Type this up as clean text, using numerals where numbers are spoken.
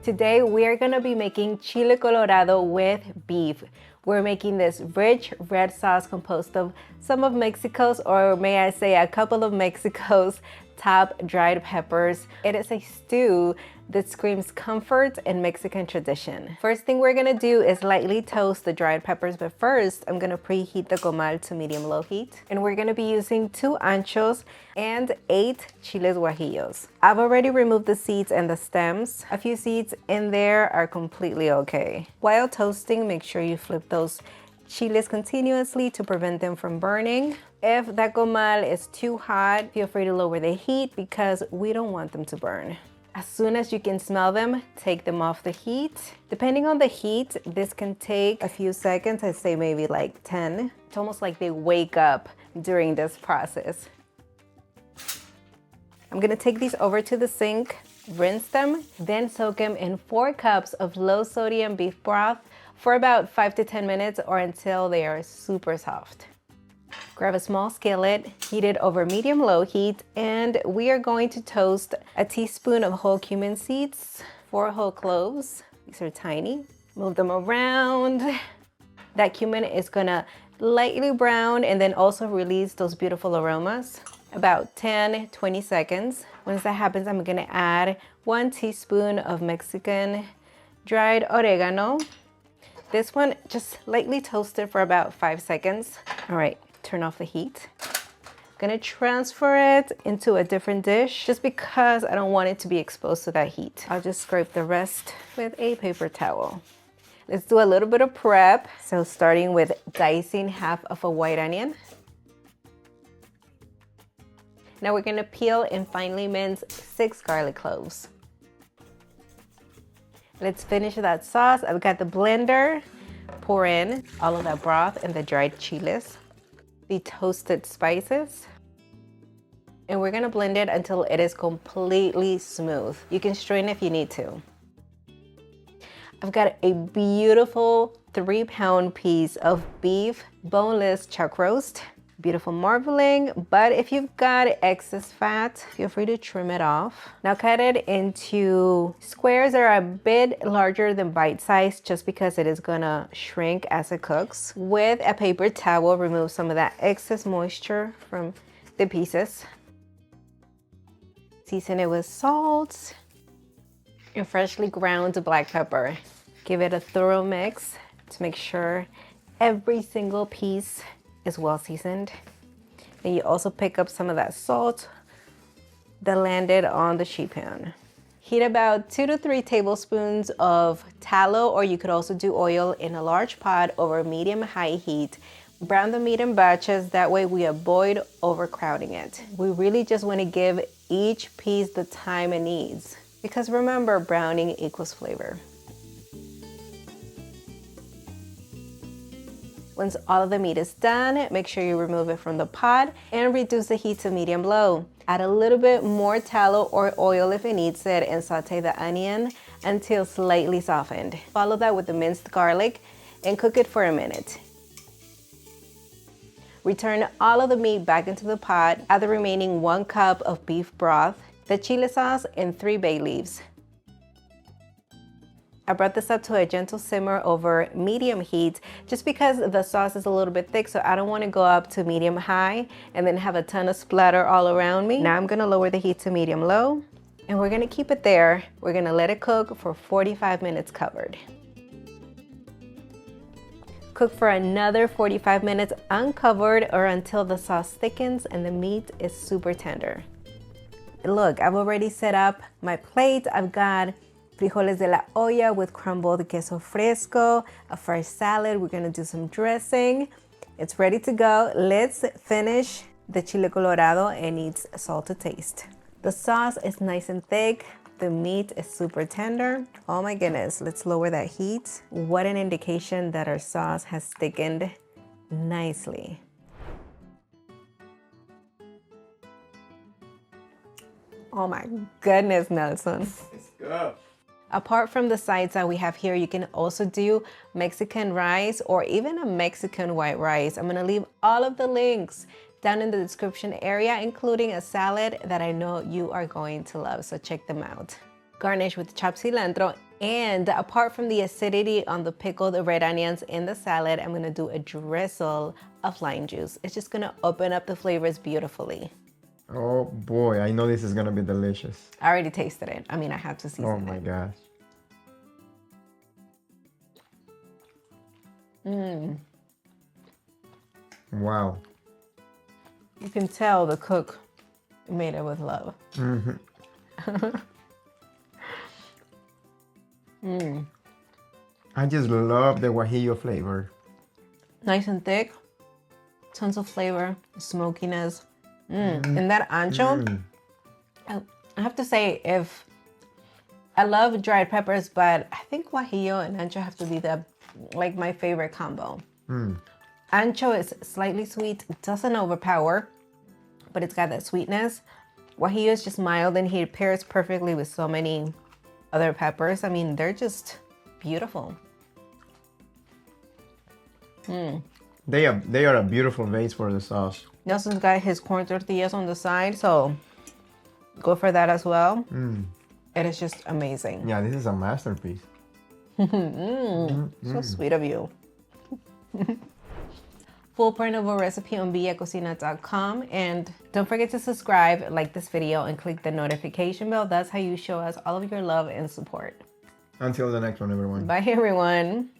Today we are gonna be making chile colorado with beef. We're making this rich red sauce composed of some of Mexico's, or may I say a couple of Mexico's top dried peppers. It is a stew that screams comfort and Mexican tradition. First thing we're gonna do is lightly toast the dried peppers, but first I'm gonna preheat the comal to medium-low heat. And we're gonna be using 2 anchos and 8 chiles guajillos. I've already removed the seeds and the stems. A few seeds in there are completely okay. While toasting, make sure you flip those chiles continuously to prevent them from burning. If that comal is too hot, feel free to lower the heat because we don't want them to burn. As soon as you can smell them, take them off the heat. Depending on the heat, this can take a few seconds. I'd say maybe like 10. It's almost like they wake up during this process. I'm gonna take these over to the sink, rinse them, then soak them in 4 cups of low sodium beef broth for about 5 to 10 minutes or until they are super soft. Grab a small skillet, heat it over medium-low heat, and we are going to toast a teaspoon of whole cumin seeds, 4 whole cloves. These are tiny. Move them around. That cumin is gonna lightly brown and then also release those beautiful aromas. About 10-20 seconds. Once that happens, I'm gonna add 1 teaspoon of Mexican dried oregano. This one just lightly toasted for about 5 seconds. All right. Turn off the heat. I'm gonna transfer it into a different dish just because I don't want it to be exposed to that heat. I'll just scrape the rest with a paper towel. Let's do a little bit of prep. So starting with dicing half of a white onion. Now we're gonna peel and finely mince 6 garlic cloves. Let's finish that sauce. I've got the blender. Pour in all of that broth and the dried chiles, the toasted spices, and we're gonna blend it until it is completely smooth. You can strain if you need to. I've got a beautiful 3-pound piece of beef boneless chuck roast. Beautiful marbling, but if you've got excess fat, feel free to trim it off. Now cut it into squares that are a bit larger than bite size just because it is gonna shrink as it cooks. With a paper towel, remove some of that excess moisture from the pieces. Season it with salt and freshly ground black pepper. Give it a thorough mix to make sure every single piece is well seasoned. And you also pick up some of that salt that landed on the sheet pan. Heat about 2 to 3 tablespoons of tallow, or you could also do oil, in a large pot over medium-high heat. Brown the meat in batches, that way we avoid overcrowding it. We really just want to give each piece the time it needs, because remember, browning equals flavor. Once all of the meat is done, make sure you remove it from the pot and reduce the heat to medium-low. Add a little bit more tallow or oil if it needs it and saute the onion until slightly softened. Follow that with the minced garlic and cook it for a minute. Return all of the meat back into the pot. Add the remaining 1 cup of beef broth, the chile sauce, and 3 bay leaves. I brought this up to a gentle simmer over medium heat just because the sauce is a little bit thick, so I don't want to go up to medium-high and then have a ton of splatter all around me. Now I'm going to lower the heat to medium-low, and we're going to keep it there. We're going to let it cook for 45 minutes covered. Cook for another 45 minutes uncovered or until the sauce thickens and the meat is super tender. Look, I've already set up my plate. I've got frijoles de la olla with crumbled queso fresco, a fresh salad. We're gonna do some dressing. It's ready to go. Let's finish the chile colorado and eat salt to taste. The sauce is nice and thick. The meat is super tender. Oh my goodness, let's lower that heat. What an indication that our sauce has thickened nicely. Oh my goodness, Nelson. Let's go. Apart from the sides that we have here, you can also do Mexican rice or even a Mexican white rice. I'm gonna leave all of the links down in the description area, including a salad that I know you are going to love, so check them out. Garnish with chopped cilantro. And apart from the acidity on the pickled red onions in the salad, I'm gonna do a drizzle of lime juice. It's just gonna open up the flavors beautifully. Oh boy, I know this is gonna be delicious. I already tasted it. I mean, I have to season it. Oh my gosh. Wow. You can tell the cook made it with love. I just love the guajillo flavor. Nice and thick, tons of flavor, smokiness. And that ancho, I have to say, if I love dried peppers, but I think guajillo and ancho have to be like my favorite combo. Ancho is slightly sweet, it doesn't overpower, but it's got that sweetness. Guajillo is just mild and he pairs perfectly with so many other peppers. I mean, they're just beautiful. They are a beautiful base for the sauce. Nelson's got his corn tortillas on the side, so go for that as well. It is just amazing. Yeah, this is a masterpiece. So sweet of you. Full print of a recipe on villacocina.com, and don't forget to subscribe, like this video, and click the notification bell. That's how you show us all of your love and support. Until the next one, everyone. Bye, everyone.